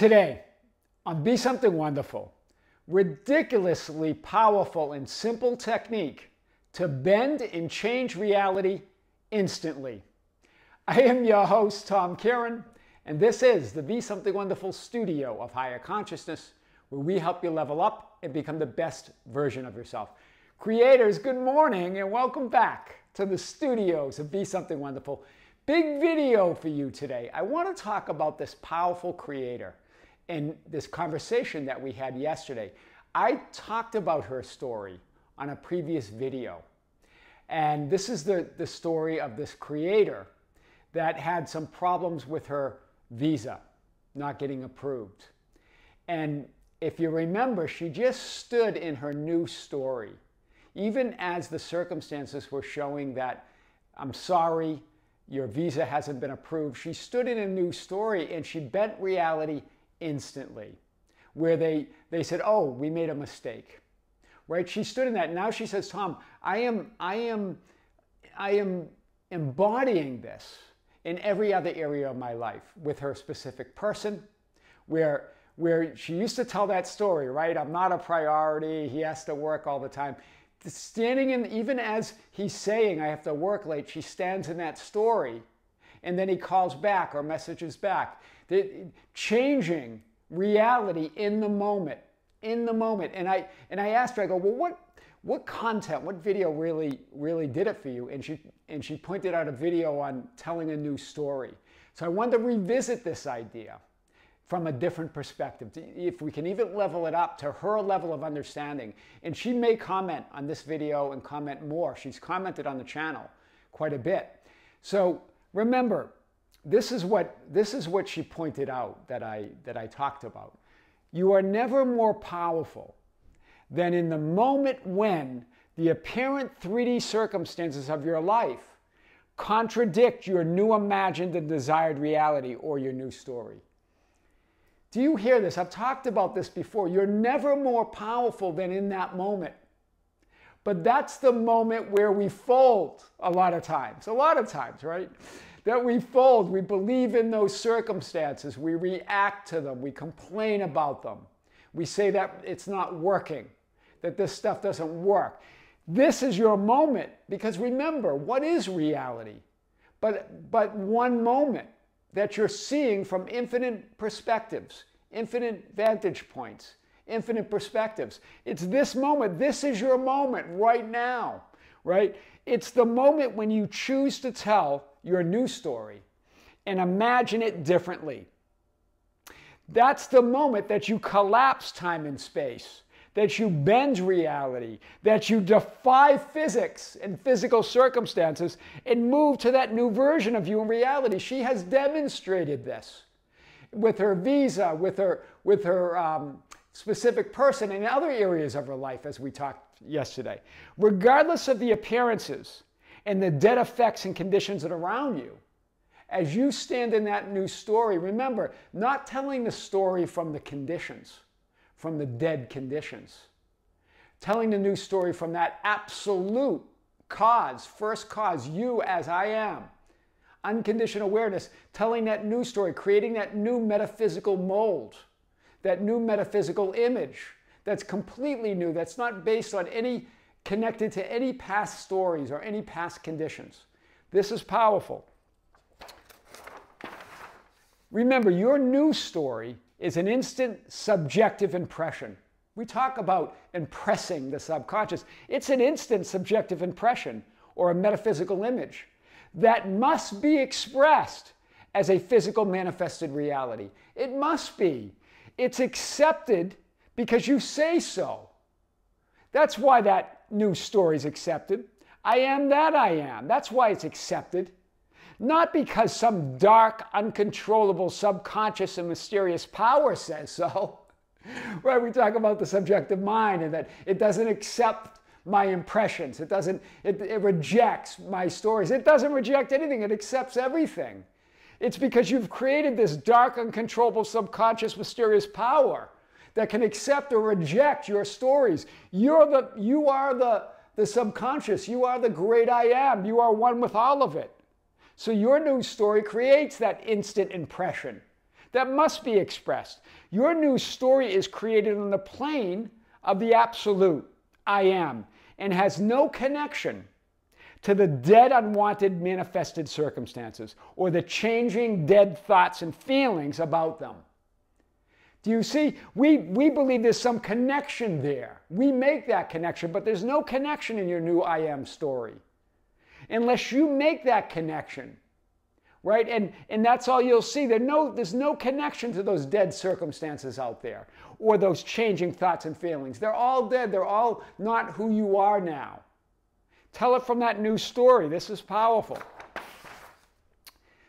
Today, on Be Something Wonderful, ridiculously powerful and simple technique to bend and change reality instantly. I am your host, Tom Kearin, and this is the Be Something Wonderful studio of higher consciousness, where we help you level up and become the best version of yourself. Creators, good morning and welcome back to the studios of Be Something Wonderful. Big video for you today. I want to talk about this powerful creator and this conversation that we had yesterday. I talked about her story on a previous video. And this is the story of this creator that had some problems with her visa not getting approved. And if you remember, she just stood in her new story. Even as the circumstances were showing that, I'm sorry, your visa hasn't been approved, she stood in a new story and she bent reality instantly. Where they said, oh, we made a mistake. Right? She stood in that. Now she says, Tom, I am embodying this in every other area of my life with her specific person, where she used to tell that story, right? I'm not a priority. He has to work all the time. Standing in, even as he's saying, I have to work late, she stands in that story, and then he calls back or messages back. Changing reality in the moment, And I asked her, I go, well, what content, what video really did it for you? And she pointed out a video on telling a new story. So I wanted to revisit this idea from a different perspective, if we can even level it up to her level of understanding. And she may comment on this video and comment more. She's commented on the channel quite a bit. So remember, this is what she pointed out that I talked about. You are never more powerful than in the moment when the apparent 3D circumstances of your life contradict your new imagined and desired reality or your new story. Do you hear this? I've talked about this before. You're never more powerful than in that moment. But that's the moment where we fold a lot of times, right? That we fold. We believe in those circumstances. We react to them. We complain about them. We say that it's not working, that this stuff doesn't work. This is your moment, because remember, what is reality? But one moment that you're seeing from infinite perspectives, infinite vantage points, infinite perspectives. It's this moment. This is your moment right now, right? It's the moment when you choose to tell your new story and imagine it differently. That's the moment that you collapse time and space, that you bend reality, that you defy physics and physical circumstances and move to that new version of you in reality. She has demonstrated this with her visa, with her specific person, and other areas of her life, as we talked yesterday. Regardless of the appearances and the dead effects and conditions that are around you, as you stand in that new story, remember, not telling the story from the conditions, from the dead conditions. Telling the new story from that absolute cause, first cause, you as I am. Unconditioned awareness, telling that new story, creating that new metaphysical mold, that new metaphysical image that's completely new, that's not based on connected to any past stories or any past conditions. This is powerful. Remember, your new story is an instant subjective impression. We talk about impressing the subconscious. It's an instant subjective impression or a metaphysical image that must be expressed as a physical manifested reality. It must be. It's accepted because you say so. That's why that new story is accepted. I am that I am. That's why it's accepted. Not because some dark, uncontrollable, subconscious, and mysterious power says so. Right? We talk about the subjective mind and that it doesn't accept my impressions. It rejects my stories. It doesn't reject anything. It accepts everything. It's because you've created this dark, uncontrollable, subconscious, mysterious power that can accept or reject your stories. You are the subconscious. You are the great I am. You are one with all of it. So your new story creates that instant impression, that must be expressed. Your new story is created on the plane of the absolute, I am, and has no connection to the dead, unwanted, manifested circumstances or the changing dead thoughts and feelings about them. Do you see? We believe there's some connection there. We make that connection, but there's no connection in your new I am story. Unless you make that connection, right? And that's all you'll see. There's no connection to those dead circumstances out there or those changing thoughts and feelings. They're all dead. They're all not who you are now. Tell it from that new story. This is powerful.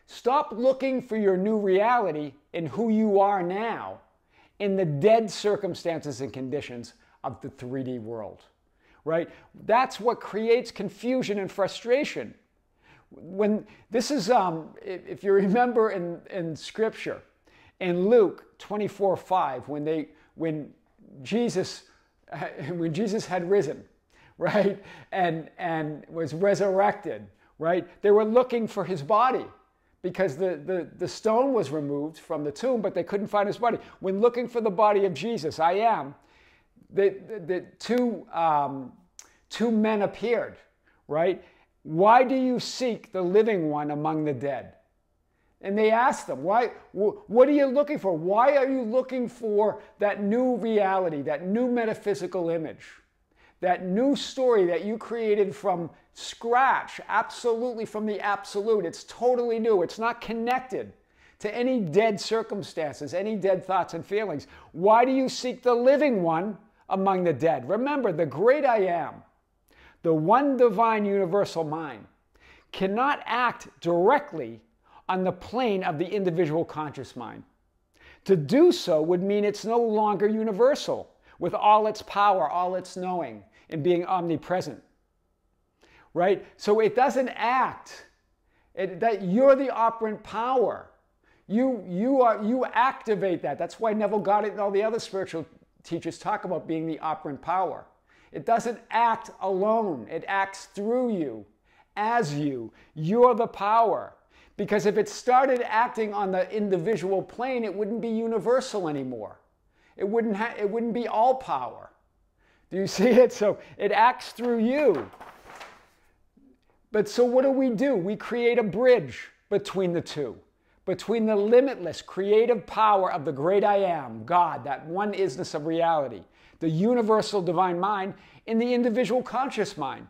Stop looking for your new reality in who you are now in the dead circumstances and conditions of the 3D world, right? That's what creates confusion and frustration. When this is, if you remember in Scripture, in Luke 24:5, when Jesus had risen, right, and was resurrected, right, they were looking for his body, because the stone was removed from the tomb, but they couldn't find his body. When looking for the body of Jesus, I am, the two men appeared, right? Why do you seek the living one among the dead? And they asked them, why? What are you looking for? Why are you looking for that new reality, that new metaphysical image? That new story that you created from scratch, absolutely from the absolute. It's totally new. It's not connected to any dead circumstances, any dead thoughts and feelings. Why do you seek the living one among the dead? Remember, the great I am, the one divine universal mind, cannot act directly on the plane of the individual conscious mind. To do so would mean it's no longer universal, with all its power, all its knowing, and being omnipresent, right? So it doesn't act, that you're the operant power. You activate that. That's why Neville Goddard and all the other spiritual teachers talk about being the operant power. It doesn't act alone. It acts through you, as you. You're the power. Because if it started acting on the individual plane, it wouldn't be universal anymore. It wouldn't be all power. Do you see it? So it acts through you. But so what do? We create a bridge between the two, between the limitless creative power of the great I am, God, that one isness of reality, the universal divine mind, and the individual conscious mind.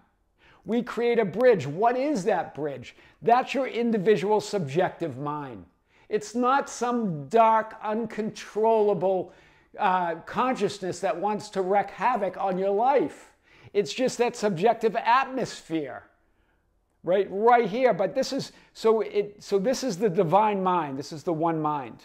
We create a bridge. What is that bridge? That's your individual subjective mind. It's not some dark, uncontrollable consciousness that wants to wreak havoc on your life. It's just that subjective atmosphere, right here. But this is this is the divine mind. This is the one mind,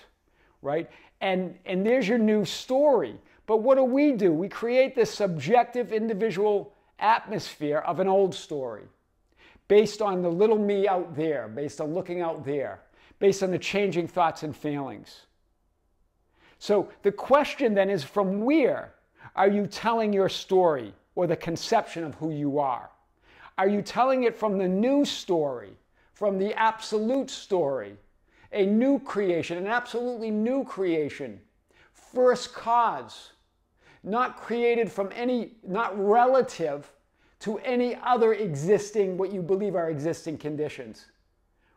right? And there's your new story. But what do? We create this subjective individual atmosphere of an old story, based on the little me out there, based on looking out there, based on the changing thoughts and feelings. So the question then is, from where are you telling your story or the conception of who you are? Are you telling it from the new story, from the absolute story, a new creation, an absolutely new creation, first cause, not created from not relative to any other existing, what you believe are existing conditions,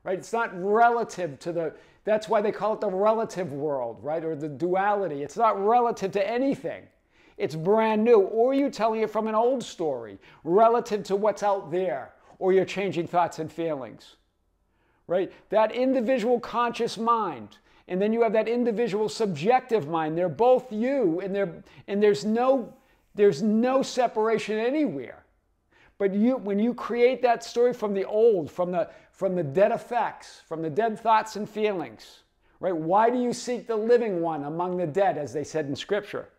right? It's not relative to that's why they call it the relative world, right? Or the duality. It's not relative to anything. It's brand new. Or you're telling it from an old story, relative to what's out there, or you're changing thoughts and feelings, right? That individual conscious mind, and then you have that individual subjective mind. They're both you, and there's no separation anywhere. But when you create that story from the old, from the dead effects, from the dead thoughts and feelings, right? Why do you seek the living one among the dead, as they said in Scripture?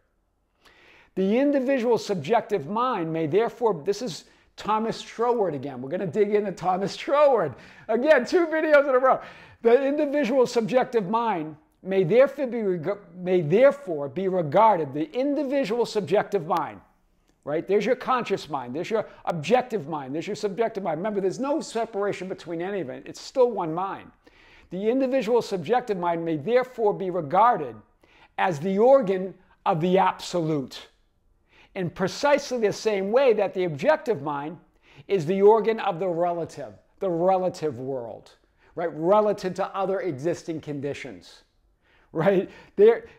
The individual subjective mind may therefore, this is Thomas Troward again. We're going to dig into Thomas Troward. Again, 2 videos in a row. The individual subjective mind may therefore be regarded, the individual subjective mind, right? There's your conscious mind. There's your objective mind. There's your subjective mind. Remember, there's no separation between any of it. It's still one mind. The individual subjective mind may therefore be regarded as the organ of the absolute, in precisely the same way that the objective mind is the organ of the relative world, right? Relative to other existing conditions, right?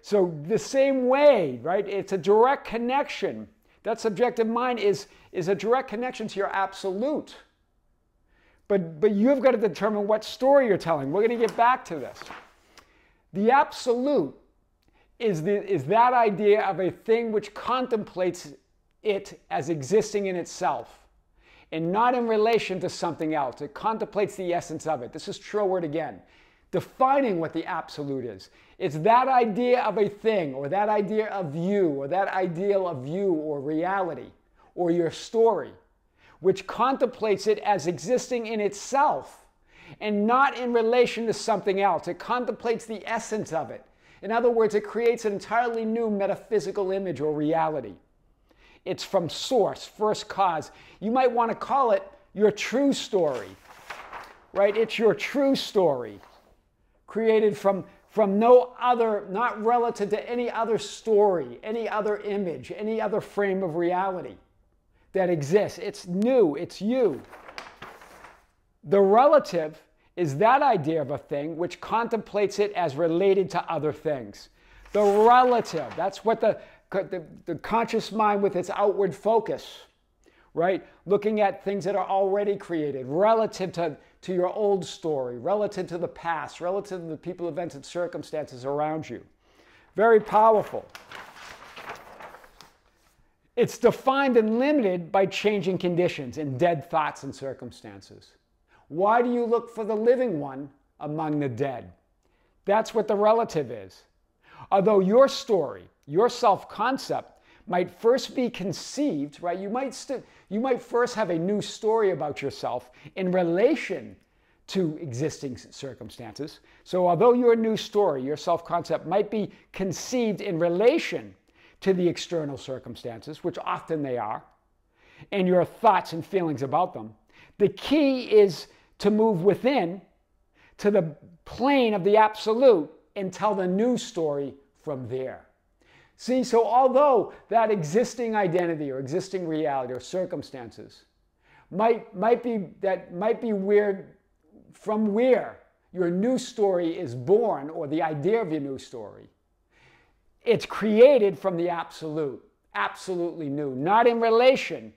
So the same way, right? It's a direct connection. That subjective mind is a direct connection to your absolute. But you've got to determine what story you're telling. We're going to get back to this. The absolute is that idea of a thing which contemplates it as existing in itself and not in relation to something else. It contemplates the essence of it. This is Troward again, defining what the absolute is. It's that idea of a thing, or that idea of you, or that ideal of you or reality or your story, which contemplates it as existing in itself and not in relation to something else. It contemplates the essence of it. In other words, it creates an entirely new metaphysical image or reality. It's from source, first cause. You might want to call it your true story, right? It's your true story, created from no other, not relative to any other story, any other image, any other frame of reality that exists. It's new, it's you. The relative is that idea of a thing which contemplates it as related to other things. The relative, that's what the conscious mind with its outward focus, right? Looking at things that are already created, relative to your old story, relative to the past, relative to the people, events, and circumstances around you. Very powerful. It's defined and limited by changing conditions and dead thoughts and circumstances. Why do you look for the living one among the dead? That's what the relative is. Although your story, your self-concept might first be conceived, right? You might first have a new story about yourself in relation to existing circumstances. So although your new story, your self-concept might be conceived in relation to the external circumstances, which often they are, and your thoughts and feelings about them, the key is to move within to the plane of the absolute and tell the new story from there. See, so although that existing identity or existing reality or circumstances might be where your new story is born, or the idea of your new story, it's created from the absolute, absolutely new, not in relation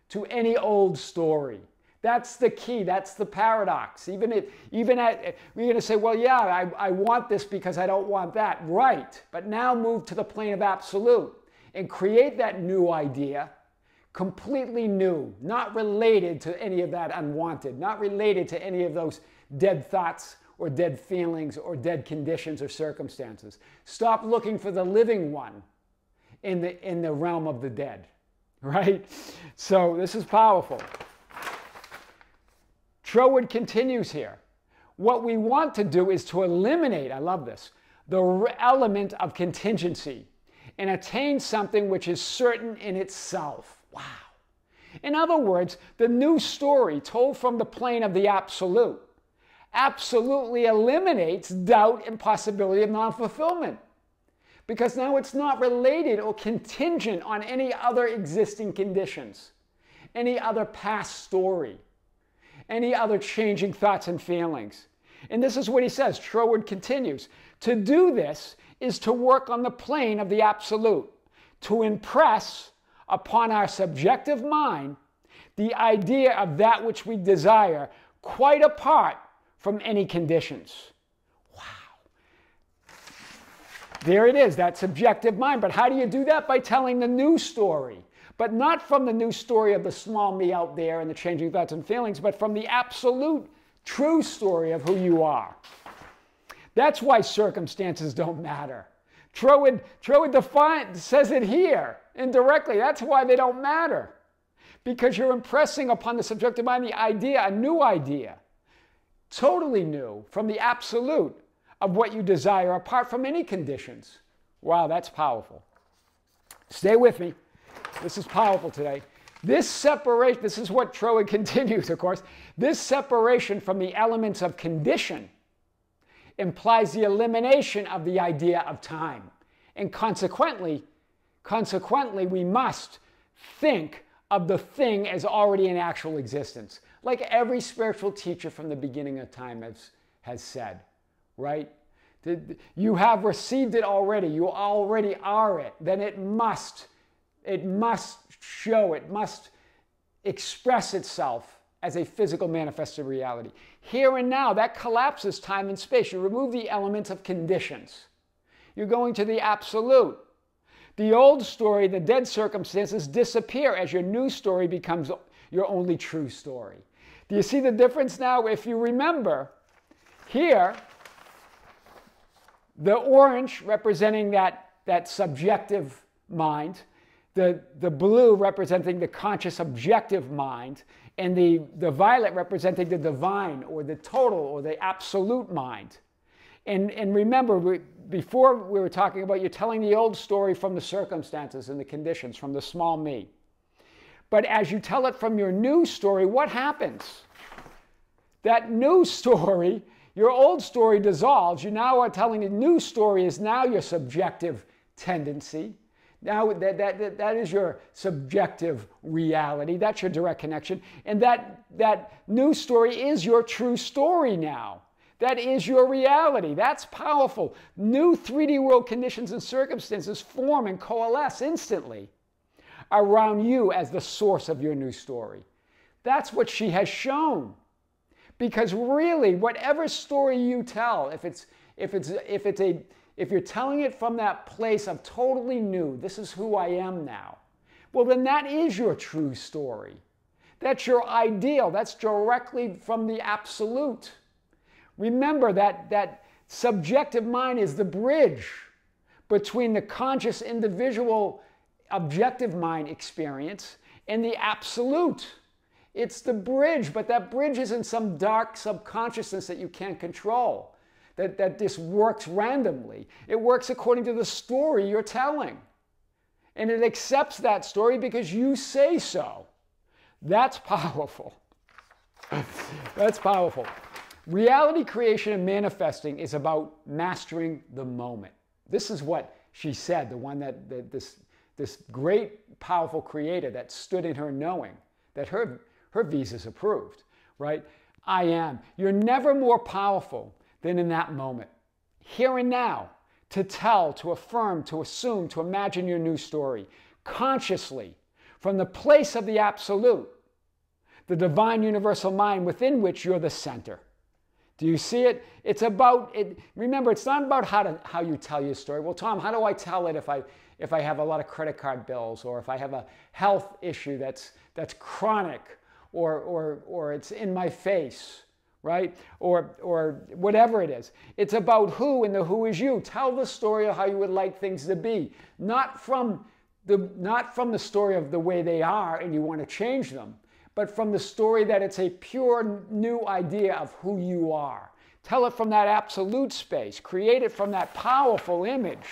to any old story. That's the key. That's the paradox. We're going to say, well, yeah, I want this because I don't want that. Right. But now move to the plane of absolute and create that new idea, completely new, not related to any of that unwanted, not related to any of those dead thoughts or dead feelings or dead conditions or circumstances. Stop looking for the living one in the realm of the dead. Right? So this is powerful. Troward continues here. What we want to do is to eliminate, I love this, the element of contingency and attain something which is certain in itself. Wow. In other words, the new story told from the plane of the absolute absolutely eliminates doubt and possibility of non-fulfillment, because now it's not related or contingent on any other existing conditions, any other past story, any other changing thoughts and feelings. And this is what he says. Troward continues. To do this is to work on the plane of the absolute, to impress upon our subjective mind the idea of that which we desire, quite apart from any conditions. Wow. There it is, that subjective mind. But how do you do that? By telling the new story. But not from the new story of the small me out there and the changing thoughts and feelings, but from the absolute true story of who you are. That's why circumstances don't matter. Troward says it here indirectly. That's why they don't matter. Because you're impressing upon the subjective mind the idea, a new idea, totally new, from the absolute of what you desire apart from any conditions. Wow, that's powerful. Stay with me. This is powerful today. This separation, this is what Troward continues, of course, this separation from the elements of condition implies the elimination of the idea of time. And consequently, we must think of the thing as already in actual existence. Like every spiritual teacher from the beginning of time has said, right? You have received it already. You already are it. Then it must show, it must express itself as a physical manifested reality. Here and now, that collapses time and space. You remove the elements of conditions. You're going to the absolute. The old story, the dead circumstances, disappear as your new story becomes your only true story. Do you see the difference now? If you remember, here, the orange representing that subjective mind, the blue representing the conscious objective mind, and the violet representing the divine or the total or the absolute mind. And remember, before we were talking about you're telling the old story from the circumstances and the conditions, from the small me. But as you tell it from your new story, what happens? That new story, your old story dissolves. You now are telling a new story is now your subjective tendency. Now that is your subjective reality. That's your direct connection. And that new story is your true story now. That is your reality. That's powerful. New 3D world conditions and circumstances form and coalesce instantly around you as the source of your new story. That's what she has shown. Because really, whatever story you tell, if you're telling it from that place of totally new, this is who I am now, well, then that is your true story. That's your ideal. That's directly from the absolute. Remember that subjective mind is the bridge between the conscious individual objective mind experience and the absolute. It's the bridge, but that bridge isn't some dark subconsciousness that you can't control, that just works randomly. It works according to the story you're telling. And it accepts that story because you say so. That's powerful. That's powerful. Reality creation and manifesting is about mastering the moment. This is what she said, the one that this great, powerful creator that stood in her knowing, that her visa's approved, right? I am. You're never more powerful than in that moment. Here and now, to tell, to affirm, to assume, to imagine your new story, consciously, from the place of the absolute, the divine universal mind within which you're the center. Do you see it? It's about it. Remember, it's not about how you tell your story. Well, Tom, how do I tell it if I have a lot of credit card bills, or if I have a health issue that's chronic, or it's in my face, right? Or whatever it is. It's about who, and the who is you. Tell the story of how you would like things to be, not from the story of the way they are and you want to change them, but from the story that it's a pure new idea of who you are. Tell it from that absolute space. Create it from that powerful image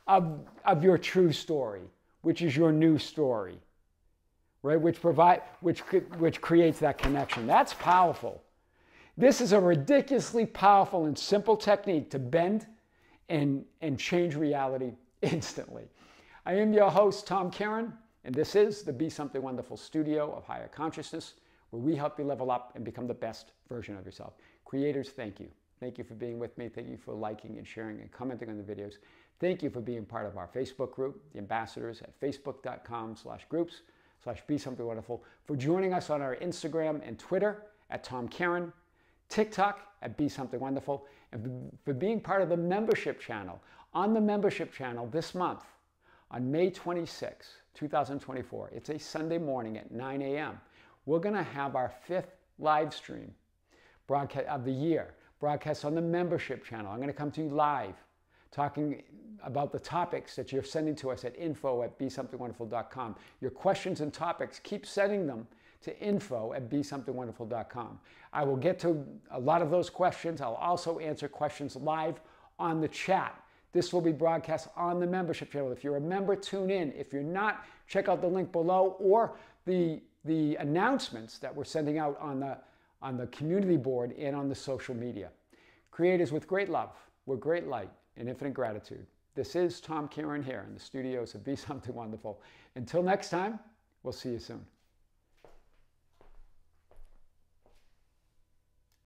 of your true story, which is your new story, right? Which creates that connection. That's powerful. This is a ridiculously powerful and simple technique to bend and change reality instantly. I am your host, Tom Kearin, and this is the Be Something Wonderful studio of higher consciousness, where we help you level up and become the best version of yourself. Creators, thank you. Thank you for being with me. Thank you for liking and sharing and commenting on the videos. Thank you for being part of our Facebook group, the ambassadors at facebook.com/groups/Be Something Wonderful, for joining us on our Instagram and Twitter at Tom Kearin, TikTok at Be Something Wonderful, and for being part of the membership channel. On the membership channel this month, on May 26, 2024, it's a Sunday morning at 9 a.m., we're going to have our 5th live stream broadcast of the year, broadcast on the membership channel. I'm going to come to you live, talking about the topics that you're sending to us at info@besomethingwonderful.com. Your questions and topics, keep sending them to info@besomethingwonderful.com. I will get to a lot of those questions. I'll also answer questions live on the chat. This will be broadcast on the membership channel. If you're a member, tune in. If you're not, check out the link below or the announcements that we're sending out on the community board and on the social media. Creators with great love, with great light and infinite gratitude. This is Tom Kearin here in the studios of Be Something Wonderful. Until next time, we'll see you soon.